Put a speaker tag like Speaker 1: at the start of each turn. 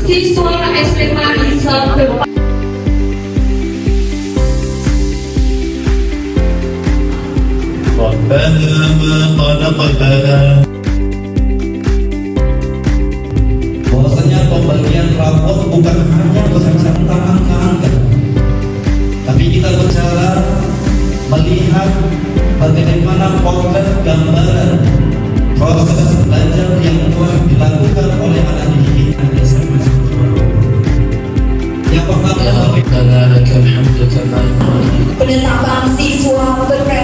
Speaker 1: siswa SMA Islam Depan.
Speaker 2: ربنا ما خلقت هذا.
Speaker 3: Bahwasanya pembagian rapot bukan hanya berdasarkan angka-angka, tapi kita bicara melihat bagaimana potret gambaran proses belajar yang telah dilakukan oleh anak didik kita SMA. Yang pertama,
Speaker 2: ربنا لك الحمد كما ينبغي
Speaker 1: Penetapan siswa berprestasi